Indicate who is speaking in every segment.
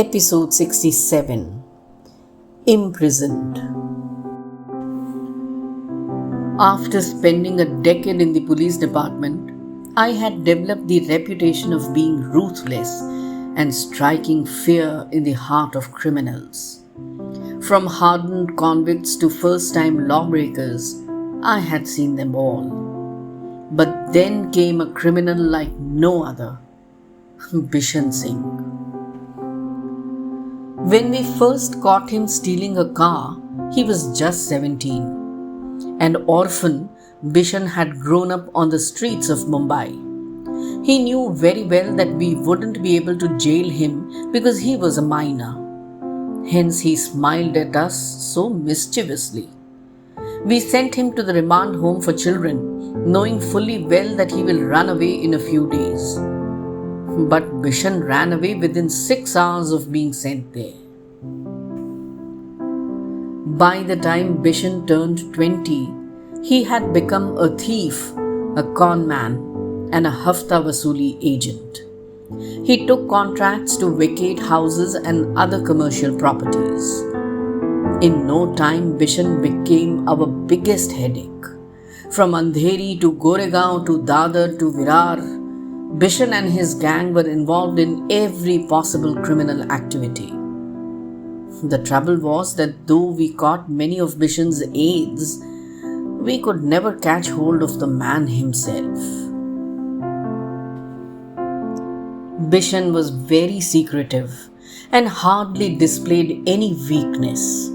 Speaker 1: Episode 67 Imprisoned. After spending a decade in the police department, I had developed the reputation of being ruthless and striking fear in the heart of criminals. From hardened convicts to first-time lawbreakers, I had seen them all. But then came a criminal like no other, Bishan Singh. When we first caught him stealing a car, he was just 17. An orphan, Bishan had grown up on the streets of Mumbai. He knew very well that we wouldn't be able to jail him because he was a minor. Hence he smiled at us so mischievously. We sent him to the remand home for children, knowing fully well that he will run away in a few days. But Bishan ran away within 6 hours of being sent there. By the time Bishan turned 20, he had become a thief, a con man, and a hafta vasuli agent. He took contracts to vacate houses and other commercial properties. In no time, Bishan became our biggest headache. From Andheri to Goregaon to Dadar to Virar, Bishan and his gang were involved in every possible criminal activity. The trouble was that though we caught many of Bishan's aides, we could never catch hold of the man himself. Bishan was very secretive and hardly displayed any weakness.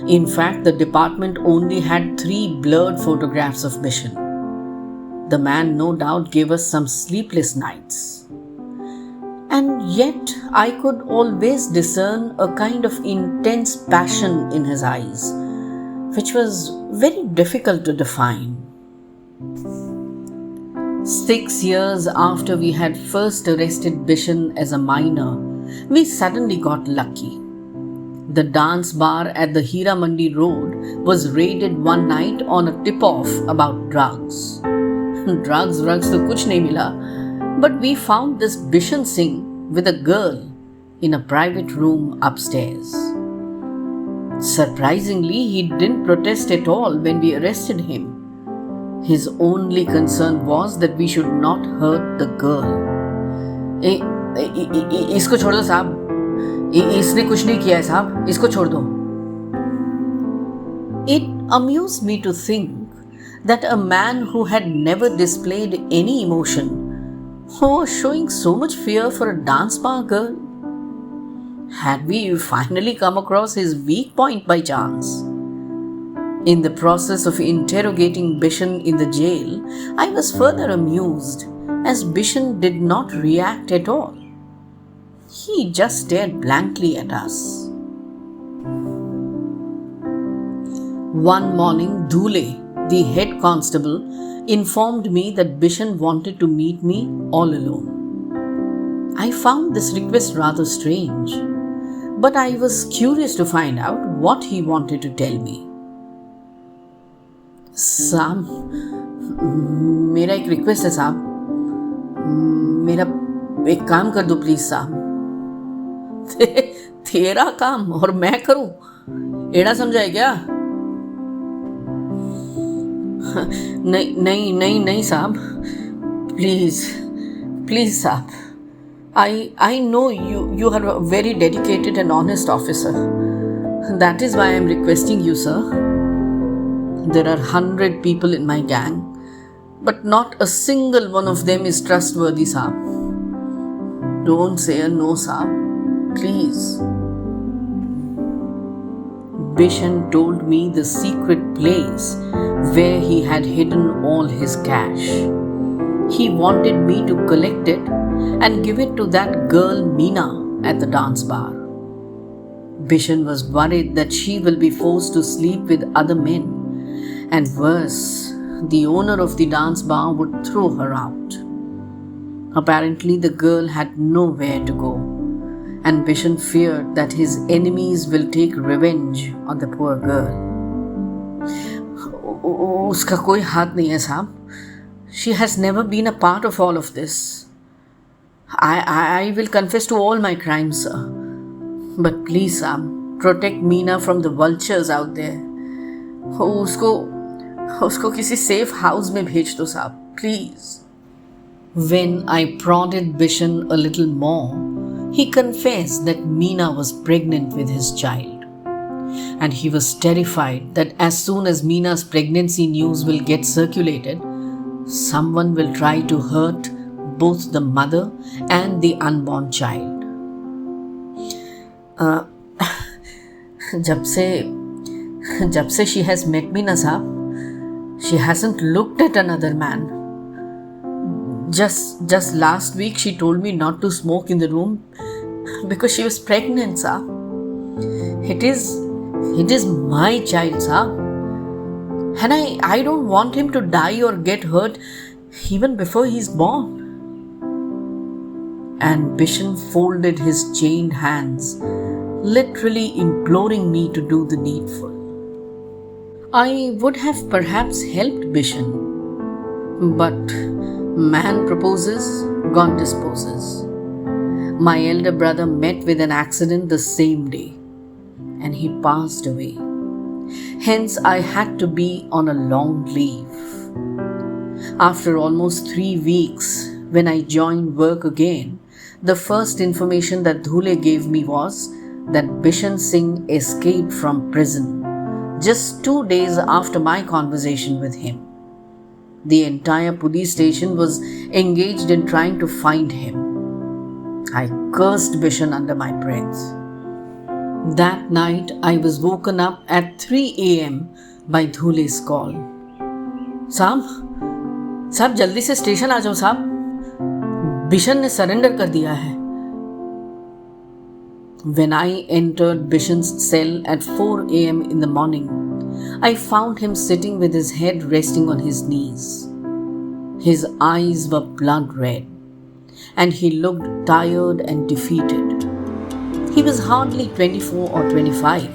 Speaker 1: In fact, the department only had 3 blurred photographs of Bishan. The man no doubt gave us some sleepless nights. And yet I could always discern a kind of intense passion in his eyes, which was very difficult to define. 6 years after we had first arrested Bishan as a minor, we suddenly got lucky. The dance bar at the Hira Mandi Road was raided one night on a tip-off about drugs. Drugs to kuch nahi mila, but we found this Bishan Singh with a girl in a private room upstairs. Surprisingly, he didn't protest at all when we arrested him. His only concern was that we should not hurt the girl. इसको छोड़ दो साहब, इसने कुछ नहीं किया है साहब, इसको छोड़ दो. It amused me to think that a man who had never displayed any emotion was showing so much fear for a dance bar girl. Had we finally come across his weak point by chance? In the process of interrogating Bishan in the jail, I was further amused as Bishan did not react at all. He just stared blankly at us. One morning, Dhule, the head constable, informed me that Bishan wanted to meet me all alone. I found this request rather strange, but I was curious to find out what he wanted to tell me. साहब, मेरा एक request है साहब, मेरा एक काम कर दो प्लीज साहब. तेरा काम और मैं करूं? एड़ा समझाए क्या? नहीं साहब, प्लीज साहब. I know you are a very dedicated and honest officer. That is why I am requesting you, sir. There are 100 people in my gang, but not a single one of them is trustworthy, saab. Don't say a no, saab. Please. Bishan told me the secret place where he had hidden all his cash. He wanted me to collect it and give it to that girl Meena at the dance bar. Bishan was worried that she will be forced to sleep with other men, and worse, the owner of the dance bar would throw her out. Apparently, the girl had nowhere to go, and Bishan feared that his enemies will take revenge on the poor girl. उसका कोई हाथ नहीं है साहब. She has never been a part of all of this. I will confess to all my crimes, sir. But please, Sam, protect Meena from the vultures out there. उसको किसी safe house में भेज दो साहब, please. When I prodded Bishan a little more, he confessed that Meena was pregnant with his child. And he was terrified that as soon as Meena's pregnancy news will get circulated, someone will try to hurt both the mother and the unborn child. जब से she has met me na साहब, she hasn't looked at another man. Just last week she told me not to smoke in the room because she was pregnant, साहब. It is my child, साहब. And I don't want him to die or get hurt even before he's born. And Bishan folded his chained hands, literally imploring me to do the needful. I would have perhaps helped Bishan, but man proposes, God disposes. My elder brother met with an accident the same day, and he passed away. Hence, I had to be on a long leave. After almost 3 weeks, when I joined work again, the first information that Dhule gave me was that Bishan Singh escaped from prison just 2 days after my conversation with him. The entire police station was engaged in trying to find him. I cursed Bishan under my breath. That night, I was woken up at 3 a.m. by Dhule's call. साहब जल्दी से station आ जाओ साहब, बिशन ने surrender कर दिया है. When I entered Bishan's cell at 4 a.m. in the morning, I found him sitting with his head resting on his knees. His eyes were blood red, and he looked tired and defeated. He was hardly 24 or 25,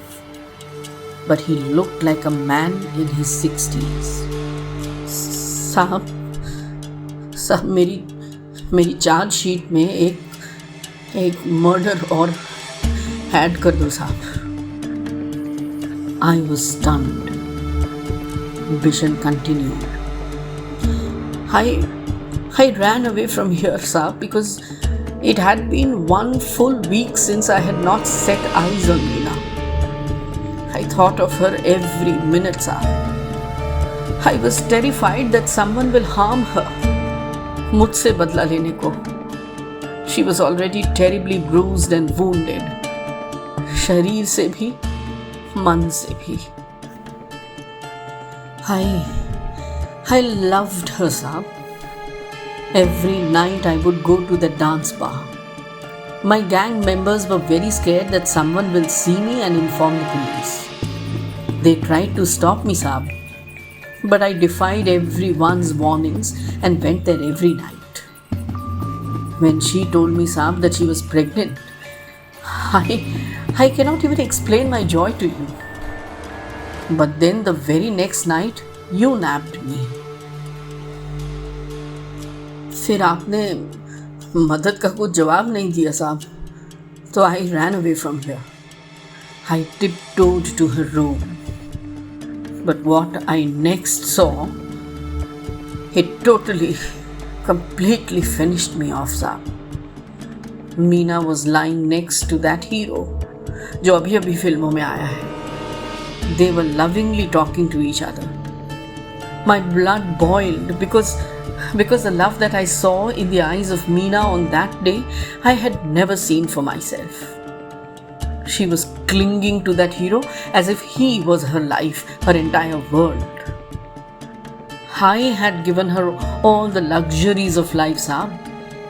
Speaker 1: but he looked like a man in his 60s. साहब मेरी charge sheet में एक murder और add कर दो साहब. I was stunned. Bishan continued. I ran away from here, साहब, because it had been 1 full week since I had not set eyes on Meena. I thought of her every minute, साहब. I was terrified that someone will harm her. मुझसे बदला लेने को. She was already terribly bruised and wounded. शरीर से भी, मन से भी. I loved her, साहब. Every night I would go to the dance bar. My gang members were very scared that someone will see me and inform the police. They tried to stop me, साहब, but I defied everyone's warnings and went there every night. When she told me, साहब, that she was pregnant, I cannot even explain my joy to you. But then the very next night, you nabbed me. फिर आपने मदद का कुछ जवाब नहीं दिया साहब, तो I ran away from here. I tiptoed to her room. But what I next saw, it totally, completely finished me off, साहब. Meena was lying next to that hero, जो अभी फिल्मों में आया है. They were lovingly talking to each other. My blood boiled because the love that I saw in the eyes of Meena on that day, I had never seen for myself. She was clinging to that hero as if he was her life, her entire world. I had given her all the luxuries of life, saab.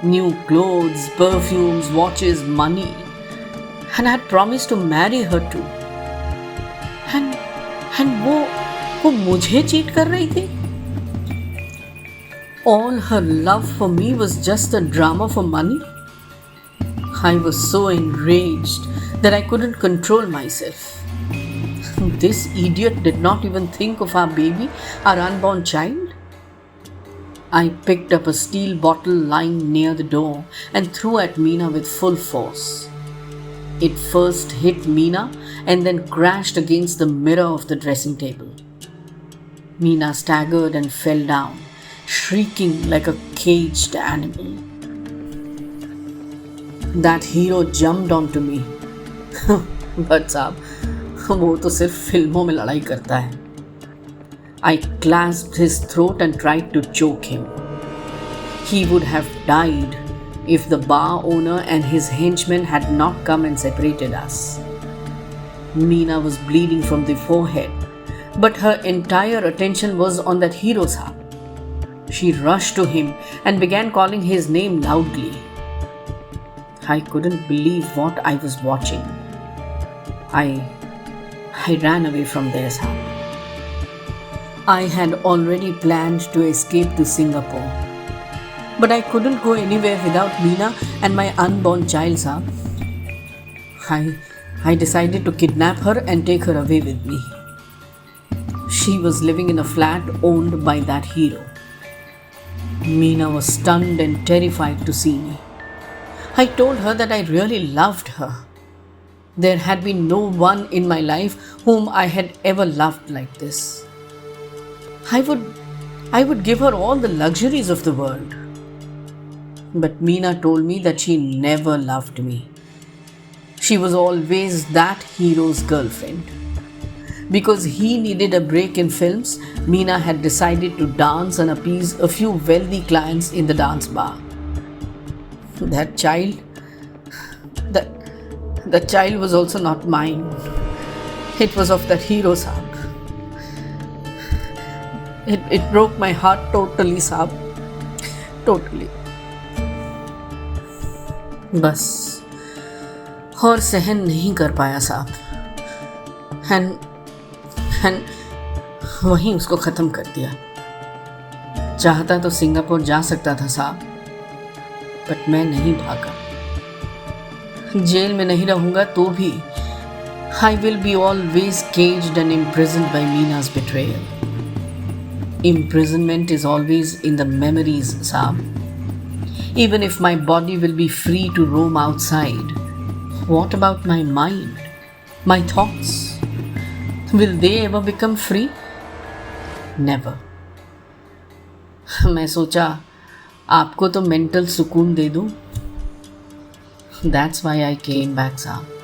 Speaker 1: New clothes, perfumes, watches, money. And I had promised to marry her too. And वो मुझे cheat कर रही थी. All her love for me was just a drama for money. I was so enraged that I couldn't control myself. This idiot did not even think of our baby, our unborn child. I picked up a steel bottle lying near the door and threw at Meena with full force. It first hit Meena and then crashed against the mirror of the dressing table. Meena staggered and fell down, shrieking like a caged animal. That hero jumped onto me. But साहब, वो तो सिर्फ फिल्मों में लड़ाई करता है. I clasped his throat and tried to choke him. He would have died if the bar owner and his henchmen had not come and separated us. Meena was bleeding from the forehead, but her entire attention was on that hero sahab. She rushed to him and began calling his name loudly. I couldn't believe what I was watching. I ran away from there, sahab. I had already planned to escape to Singapore. But I couldn't go anywhere without Meena and my unborn child, sahab. I decided to kidnap her and take her away with me. She was living in a flat owned by that hero. Meena was stunned and terrified to see me. I told her that I really loved her. There had been no one in my life whom I had ever loved like this. I would give her all the luxuries of the world. But Meena told me that she never loved me. She was always that hero's girlfriend. Because he needed a break in films, Meena had decided to dance and appease a few wealthy clients in the dance bar. That child was also not mine. It was of that hero, sahab. It broke my heart totally, sahab. Totally. बस और सहन नहीं कर पाया साहब. And वहीं उसको ख़त्म कर दिया. चाहता तो सिंगापुर जा सकता था साहब, बट मैं नहीं भागा. जेल में नहीं रहूँगा तो भी I will be always caged and imprisoned by Meena's betrayal. Imprisonment is always in the memories, Saab. Even if my body will be free to roam outside, what about my mind, my thoughts? Will they ever become free? Never. मैं सोचा आपको तो mental सुकून दे दूं. That's why I came back, Saab.